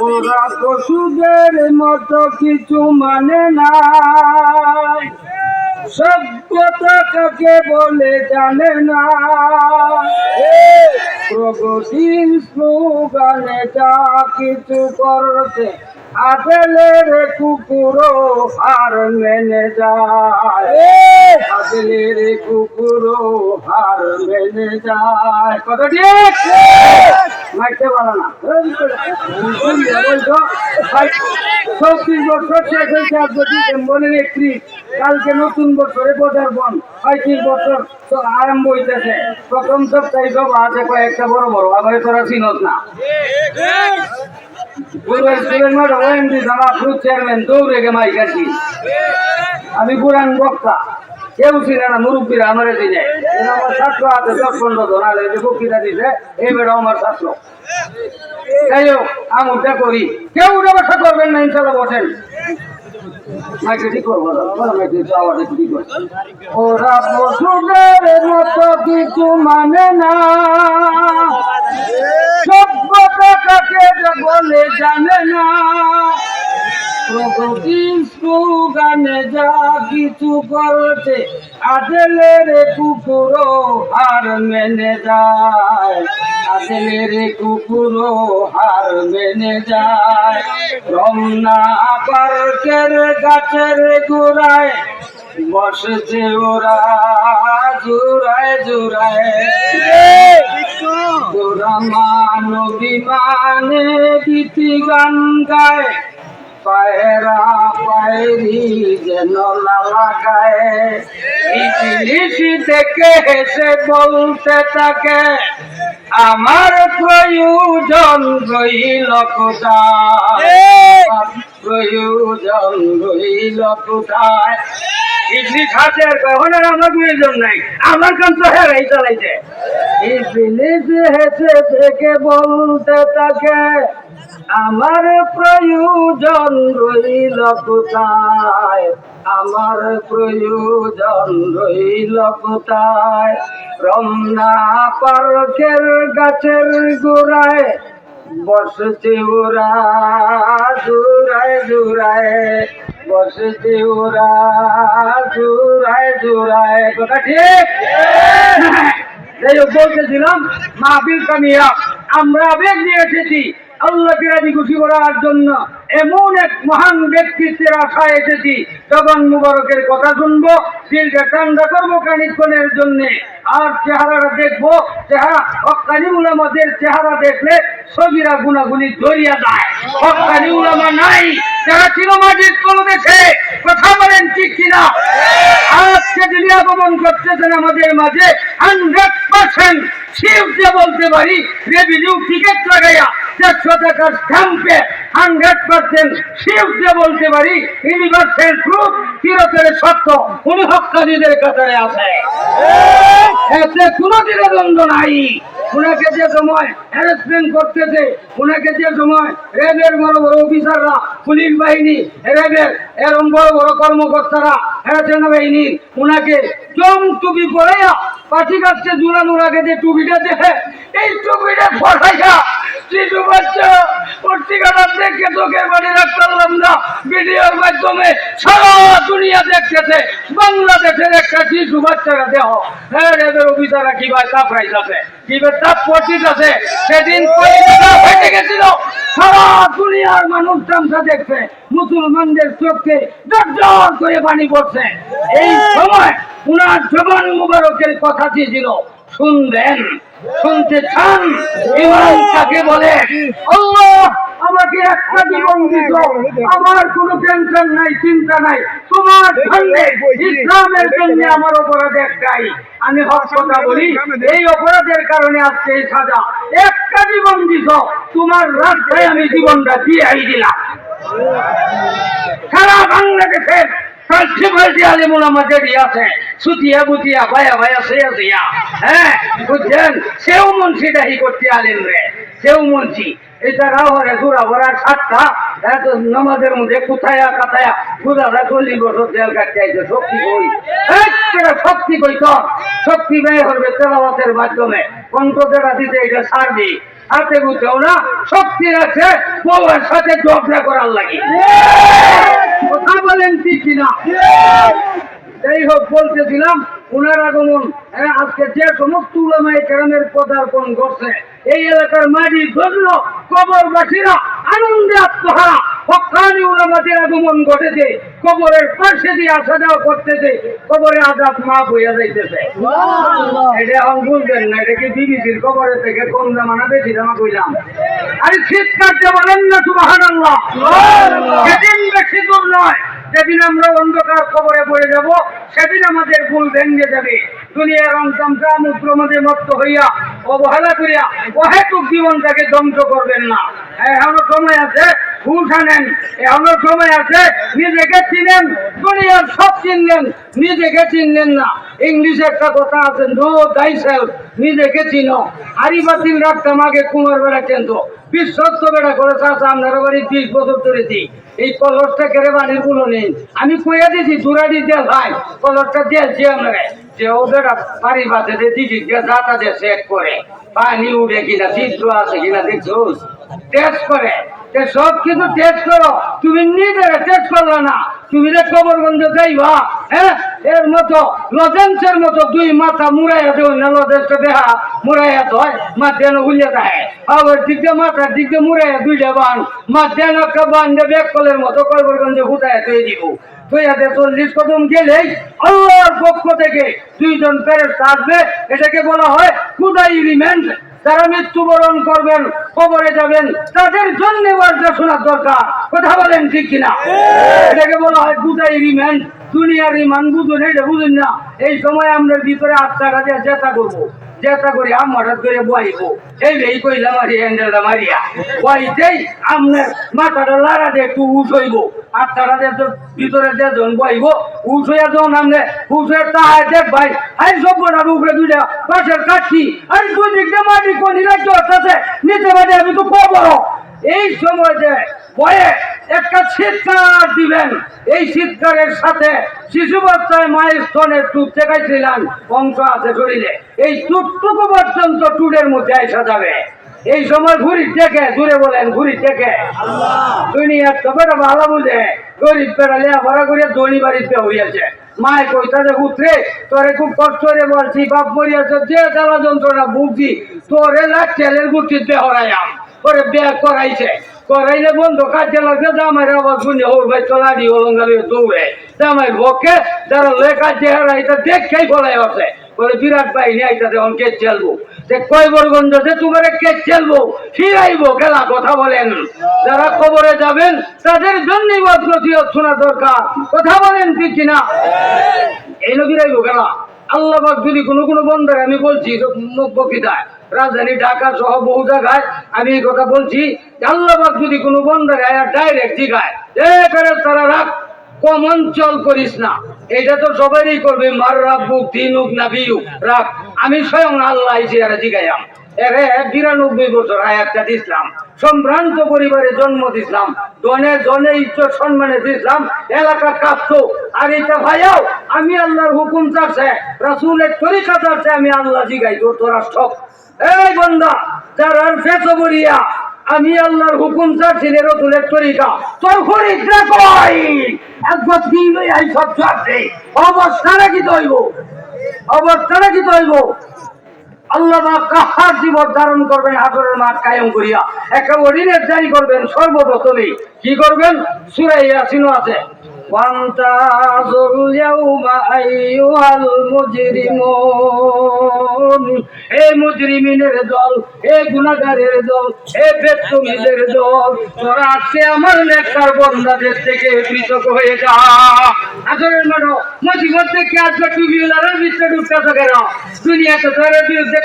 ওরা পশুদের মতো কিছু মানে না, সভ্যতা কাকে বলে জানে না। প্রগতির স্লোগানে যা কিছু করছে, আদেলের কুকুরও হার মেনে যায়। আদেলের কুকুরও হার মেনে যায়। কত ঠিক মাইতে পারে না। 36 বছর শেষ হয়েছে আজ 31 কালকে নতুন বছরে পদার্পণ। 35 বছর তো আরম্ভ হইতেছে। প্রথম সপ্তাহে সব আছে কয়েকটা বড় বড়, আবার তোরা চিনত না। আমি পুরান বক্তা, কেউ ছিল না, মুরব্বীরা আমার চিনে। আমার ছাত্র আছে 10-15 জন, আর বক্তৃতা দিছে, এই বেটা আমার ছাত্র। যাই হোক, আমি ওটা করি, কেউ ব্যবসা করবেন না, ইনশাল্লাহ বসেন। ওরা পশুদের মতো কিছু মানে না, সভ্যতা কাকে বলে জানে না। প্রগতির স্লোগানে যা কিছু করছে, আদেলের কুকুরও হার মেনে যায়। আদেলের কুকুরও হার মেনে যায়। রমনা পার্কের গাছের গোড়ায় বসেছে ওরা জোড়ায় জোড়ায়। তোরা মানবী মানে গীতি গান গায়, পায়রা পায়রি যেন লাগায়। ইংলিশ দেখে হেসে বলতে থাকে, আমার প্রয়োজন রইল কোথায়, প্রয়োজন রইল কোথায়। ইংলিশ হাতে কখন আর আমার প্রয়োজন নাই, আমার কাম তো হেরাই চালাইছে। ইংলিশ হেসে দেখে বলতে থাকে, আমার প্রয়োজন রইল কোথায়, আমার প্রয়োজন রইল কোথায়। রমনা পার্কের গাছের গোড়ায় বসছে ওরা জোড়ায় জোড়ায়, বসছে ওরা জোড়ায় জোড়ায়। কথা ঠিক? যাই হোক, বলতেছিলাম মাহফিল কামিয়াব। আমরা আবেগ নিয়ে এসেছি আল্লাহকে রাজি খুশি করার জন্য। এমন এক মহান ব্যক্তিত্বের আশায় এসেছি, জবান মুবারকের কথা শুনবো, দিলকে ঠান্ডা করবো খানিকক্ষণের জন্যে। আর চেহারাটা দেখবো, চেহারা হক্কানি উলামাদের চেহারা দেখলে সগিরা গুনাগুনি জড়িয়ে যায়। হক্কানি উলামা নাই, যারা ছিল মাটির তলদেশে। কথা বলেন ঠিক কিনা? আজকে যিনি আগমন করতেছেন আমাদের মাঝে, 100% শিব যে বলতে পারি, রেভিনিউ টিকিট লাগাইয়া 100 টাকার স্ট্যাম্পে 100% শিব যে বলতে পারি, ইউনিভার্সাল ট্রুথ, চিরতরে সত্য, উনি হক্কানিদের কাতারে আছে। এতে কোনো দ্বিধাদ্বন্দ্ব নাই। উনাকে যে সময় হ্যারাসমেন্ট করতেছে, উনাকে যে সময় রেবের বড় বড় অফিসাররা, পুলিশ বাহিনী, রেবের এরকম বড় বড় কর্মকর্তারা, সেনাবাহিনী উনাকে জম টুপি পরাইয়া পাখি গাছকে ঝুলানোর আগে যে টুপিটা দেখে, এই টুপিটা পরাইয়া শিশু বাচ্চা পত্রিকাটা দেখে চোখের বাড়ি রাখতে পারলাম না, ভিডিওর মাধ্যমে সারা দুনিয়া দেখতেছে বাংলাদেশের একটা শিশু বাচ্চারা দেহ। হ্যাঁ, রেবের অফিসাররা কিভাবে তাপ রাইতেছে, কিভাবে তাপ পড়তেছে। সেদিন ফেটে গেছিল, সারা দুনিয়ার মানুষ তামসা দেখছে, মুসলমানদের চোখে দরজর করে পানি পড়ছে। এই সময় উনার জবান মুবারকের কথা ছিল, শুনবেন? শুনতে চান? ইমান কাকে বলে? আল্লাহ আমাকে একটা জীবন দিত, আমার কোনো টেনশন নাই, চিন্তা নাই। তোমার সঙ্গে ইসলামের জন্য আমার অপরাধ একটাই, আমি হক কথা বলি, এই অপরাধের কারণে আজকে এই সাজা। একটা জীবন দিত, তোমার রাস্তায় আমি জীবনটা দিয়ে দিলাম। সারা বাংলাদেশের সেও মুন্সি দাহি করতে আলেন রে, সেও মুন্সি। এটা রাহরে জোড়া ভরার 7টা নামাজের মধ্যে কোথায় কাথায়া বুঝাটা 40 বছর জেল কাটতে আইছে। শক্তি কই? শক্তি কই? তো শক্তি ব্যয় করবে তেলাওয়াতের মাধ্যমে, কণ্ঠ যেটা দিতে এটা ছাড়বি। হাতে গুতেও না, শক্তি আছে বউয়ের সাথে ঝগড়া করার লাগে। কথা বলেন ঠিক কিনা? যাই হোক, বলতেছিলাম উনার আগমন আজকে যে সমস্ত উলামায়ে কেরামের পদার্পণ করছে এই এলাকার মাটির জন্য কবরবাসীরা আনন্দে আত্মহারা। হক্কানি উলামাদের আগমন ঘটেছে, কবরের পাশে দিয়ে আসা যাওয়া করতেছে, কবরে আযাব মাফ হইয়া যাইতেছে। এটা এখন বুঝবেন না, এটা কি বিবিসির কবরের থেকে কম দামা না বেশি দামা কইলাম? আরে চিৎকার দিয়ে বলেন না সুবহানাল্লাহ। সেদিন বেশি দূর নয়, যেদিন আমরা অন্ধকার কবরে পড়ে যাব, সেদিন আমাদের ভুল ভেঙে যাবে। দুনিয়ার অন্তমটা মুদ্রমধ্যে মত্ত হইয়া অবহেলা করিয়া অহেতুক জীবনটাকে ধ্বংস করবেন না। এখনো সময় আছে, হুঁশ আনেন, এখনো সময় আছে, নিজেকে চিনেন। দুনিয়ার সব চিনলেন, নিজেকে চিনলেন না। ইংলিশে একটা কথা আছে, নো থাইসেলফ, নিজেকে চিনো। হারি বাতিল রাখতাম আগে কুমার বেড়া কেন্দ্র, বিশ্বস্ত বেড়া করে চাষা আপনার বাড়ি 20 বছর ধরেছি। এই কলসটা কেড়ে বাড়ির গুলো নেই, আমি কইয়া দিছি চূড়াটি দিয়ে ভাই কলসটা দিয়েছি আপনাকে, যে ওদের বাড়ি বাঁচে দিদি যাতা দিয়ে চেক করে পানি উঠে কিনা, চিত্র আছে কিনা দেখছো, টেস্ট করে। সব কিছু টেস্ট করো, তুমি নিজেরা টেস্ট করলো না, তুমি যে কবরগঞ্জ যাইবা, হ্যাঁ এর মতো লজেন্সের মতো দুই মাথা মুড়াইয়া দেও না, লজেন্সটা দেহা মুড়াইয়া হয় মাঝখানে উলিয়া দেয়, আবার দিকে মাথার দিকে মুড়াইয়া দুইটা বান মাঝখানে একটা বান দিয়ে ব্যাগ কলের মতো কবরগঞ্জে হুদায় তৈরি দিব। 40 কদম গেলেই আল্লাহর পক্ষ থেকে 2 জন ফেরেশতা আসবে, এটাকে বলা হয় খুদাই রিমান্ড। যারা মৃত্যুবরণ করবেন, কবরে যাবেন, তাদের জন্য ওয়াজটা শোনার দরকার। কথা বলেন ঠিক কিনা? এটাকে বলা হয় খুদাই রিমান্ড। দুনিয়ার রিমান্ড বুঝুন, এটা বুঝুন না। এই সময় আমরা ভিতরে আত্মাটা দিয়ে চেষ্টা করবো, চেষ্টা করি হঠাৎ করে বইবো, এই কইলাম মারি হ্যান্ডেলটা মারিয়া বইতেই আপনার মাথাটা লাড়া দিয়ে একটু উঠ হইব, আত্মাটা দিয়ে ভিতরে দিয়ে যখন বইব, উঠ হইয়া যখন আপনি উঠ হয়ে তাহায় দেখ ভাই আই সভ্যটার উপরে দুইটা পাশের কাটছি, আর দুই দিক দিয়ে মাটি কোনি রাজ্য আছে নিচে মাটি, আমি তো কবর। এই সময় যে ভয়ে একটা চিৎকার দিবেন, এই চিৎকারের সাথে শিশুবস্থায় মায়ের স্তনের টুট দেখাইছিলেন অংশ আছে শরীরে, এই টুকটুকু পর্যন্ত টুটের মধ্যে আসা যাবে। এই সময় ঘুরি টেকে, দূরে বলেন ঘুরি টেকে। দুনিয়ার তবেটা ভালো বুঝে, গরিব পেড়া লেখাপড়া করে দড়ি বাড়িতে হইয়াছে, মায় কইতাছে পুত্রে তোরে খুব কষ্ট করে বলছি, বাপ মরিয়াছে, যে জ্বালা যন্ত্রণা বুঝছি তোরে তেলের গুটিতে হরাইয়াম, করে ব্যাগ করাইছে, করাইলে বন্ধু কাজে লাগছে, জামাই আবার শুনে ওর ভাই চলাডি অলঙ্গারে দৌড়ে জামাই বকে যারা লেখা চেহারা এটা দেখেই ফলাই আছে, বলে বিরাট বাহিনী আইতাছে এখন কে চলবো, কয় বরগঞ্জ তোমার কে চলবো ফিরাইবো খেলা। কথা বলেন, যারা কবরে যাবেন তাদের জন্যই নসিহত শোনা দরকার। কথা বলেন ঠিক কিনা? এই নবীরাইবো খেলা। আল্লাহ পাক যদি কোনো কোনো বন্ধুরা, আমি বলছি বক্তৃতায়, রাজধানী ঢাকা সহ বহু জায়গায় আমি এই কথা বলছি, আল্লাহ পাক যদি কোনো বন্ধুরা ডাইরেক্ট জিগায় তারা রাখ কম অঞ্চল করিস না, এটা তো সবাই করবে, মার রাখুক দিনুক না বিউক রাখ, আমি স্বয়ং আল্লাহ চেহারা জিগাইয়াম। 92 বছর হায়াতটা দিছিলাম, সম্ভ্রান্ত পরিবারে জন্ম দিছিলাম, জনে জনে ইজ্জত সম্মানে দিছিলাম, এলাকা কাঁপতো। আর এটা ভাইয়াও আমি আল্লাহর হুকুম চাচ্ছে, রাসূলের তরিকা চাচ্ছে, আমি আল্লাহ জিগাই তোরা সব এই বন্ধা যারা ফেসো বলিয়া আমি আল্লাহর হুকুম চাচ্ছি, রাসূলের তরিকা তোর ফরিদরা কই একবার দিন এই সব চাচ্ছে, অবস্থাটা কি হইব, অবস্থাটা কি হইব? আল্লাহ কাহার জীবন ধারণ করবেন, হাসরের মাঠ কায়েম করিয়া একটা অর্ডিনেন্স জারি করবেন। সর্বপ্রথমে কি করবেন? সূরা ইয়াসিন আছে, ওয়ান্তাযুল ইয়াউমা আইয়ুহাল মুজরিমুন, হে মুজরিমিনের দল, হে গুনাহগারের দল, হে বেদখুরদের দল, তোরা আজকে আমার নেককার বান্দাদের থেকে পৃথক হয়ে যা। হাসরের মাঠ মুসিবত থেকে আজকে টুবিওয়ালার ভিতরে ঢুকতেছে কেন? দুনিয়াতে তোর বিরুদ্ধে